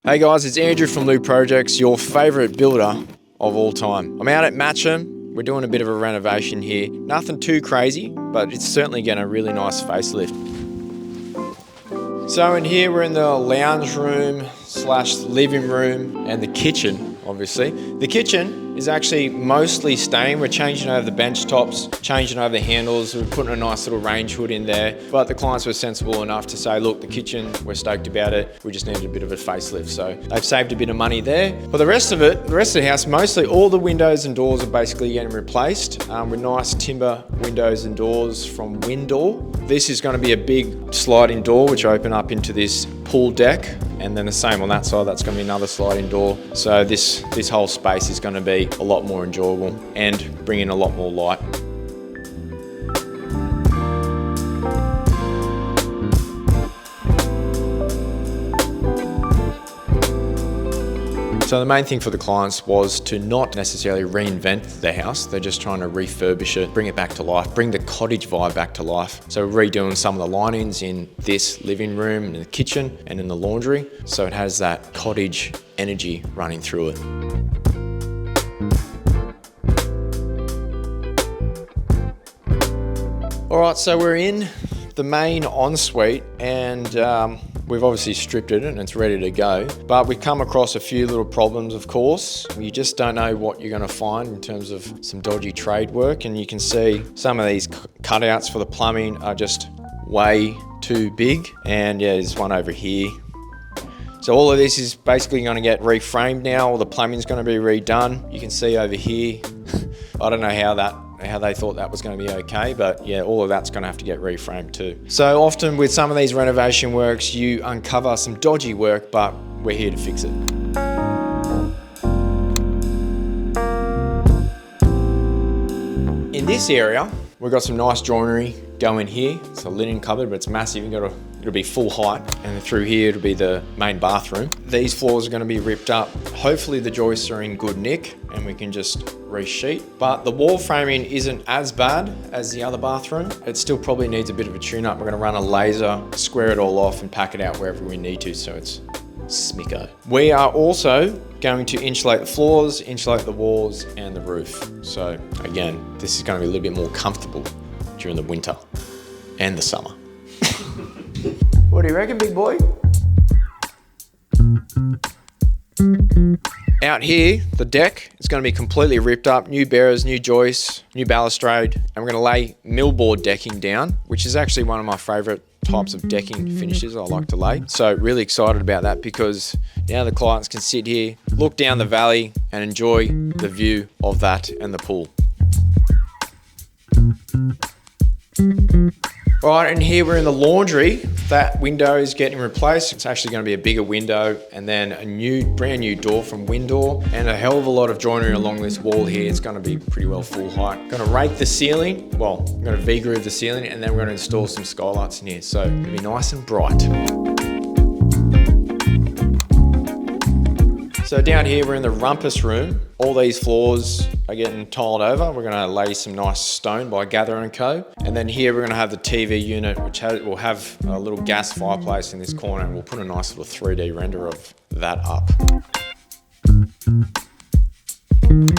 Hey guys, it's Andrew from Lou Projects, your favourite builder of all time. I'm out at Matcham. We're doing a bit of a renovation here. Nothing too crazy, but it's certainly getting a really nice facelift. So in here we're in the lounge room / living room and the kitchen, obviously. The kitchen is actually mostly staying. We're changing over the bench tops, changing over the handles. We're putting a nice little range hood in there. But the clients were sensible enough to say, look, the kitchen, we're stoked about it. We just needed a bit of a facelift. So they've saved a bit of money there. But the rest of it, the rest of the house, mostly all the windows and doors are basically getting replaced with nice timber windows and doors from Windoor. This is going to be a big sliding door which open up into this pool deck, and then the same on that side, that's going to be another sliding door. So this whole space is going to be a lot more enjoyable and bring in a lot more light. So the main thing for the clients was to not necessarily reinvent the house. They're just trying to refurbish it, bring it back to life, bring the cottage vibe back to life. So we're redoing some of the linings in this living room, in the kitchen and in the laundry. So it has that cottage energy running through it. All right, so we're in the main ensuite and we've obviously stripped it and it's ready to go, but we've come across a few little problems, of course. You just don't know what you're going to find in terms of some dodgy trade work, and you can see some of these cutouts for the plumbing are just way too big, and yeah, there's one over here. So all of this is basically going to get reframed now. All the plumbing's going to be redone. You can see over here, I don't know how they thought that was going to be okay, but yeah, all of that's going to have to get reframed too. So often with some of these renovation works, you uncover some dodgy work, but we're here to fix it. In this area, we've got some nice joinery going here. It's a linen cupboard, but it's massive. It'll be full height, and through here it'll be the main bathroom. These floors are going to be ripped up. Hopefully the joists are in good nick and we can just resheet. But the wall framing isn't as bad as the other bathroom. It still probably needs a bit of a tune up. We're going to run a laser, square it all off and pack it out wherever we need to, so it's smicko. We are also going to insulate the floors, insulate the walls and the roof. So again, this is going to be a little bit more comfortable during the winter and the summer. What do you reckon, big boy? Out here, the deck is going to be completely ripped up, new bearers, new joists, new balustrade, and we're going to lay millboard decking down, which is actually one of my favourite types of decking finishes I like to lay. So really excited about that, because now the clients can sit here, look down the valley and enjoy the view of that and the pool. All right, and here we're in the laundry. That window is getting replaced. It's actually going to be a bigger window, and then a brand new door from Windoor, and a hell of a lot of joinery along this wall here. It's going to be pretty well full height. Going to rake the ceiling. Well, I'm going to V-groove the ceiling, and then we're going to install some skylights in here. So it'll be nice and bright. So down here, we're in the rumpus room. All these floors are getting tiled over. We're gonna lay some nice stone by Gather & Co. And then here, we're gonna have the TV unit, which will have a little gas fireplace in this corner, and we'll put a nice little 3D render of that up.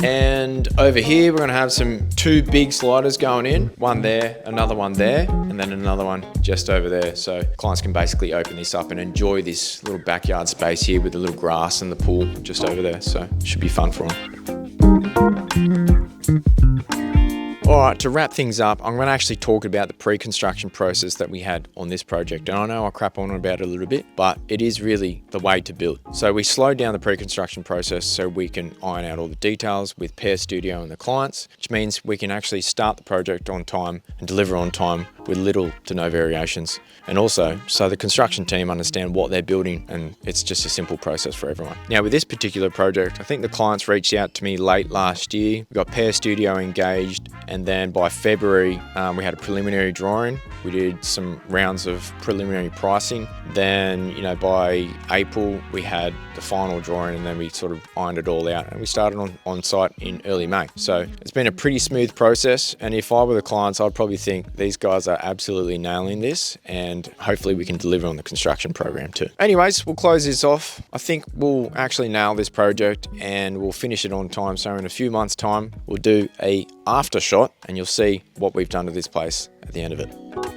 And over here, we're gonna have two big sliders going in, one there, another one there, and then another one just over there. So clients can basically open this up and enjoy this little backyard space here with the little grass and the pool just over there. So it should be fun for them. All right, to wrap things up, I'm going to actually talk about the pre-construction process that we had on this project. And I know I crap on about it a little bit, but it is really the way to build. So we slowed down the pre-construction process so we can iron out all the details with Pair Studio and the clients, which means we can actually start the project on time and deliver on time with little to no variations. And also, so the construction team understand what they're building, and it's just a simple process for everyone. Now, with this particular project, I think the clients reached out to me late last year. We got Pair Studio engaged, and then by February, we had a preliminary drawing We did some rounds of preliminary pricing. Then, you know, by April, we had the final drawing, and then we sort of ironed it all out, and we started on site in early May. So it's been a pretty smooth process. And if I were the clients, I'd probably think these guys are absolutely nailing this, and hopefully we can deliver on the construction program too. Anyways, we'll close this off. I think we'll actually nail this project and we'll finish it on time. So in a few months' time, we'll do a after shot and you'll see what we've done to this place at the end of it.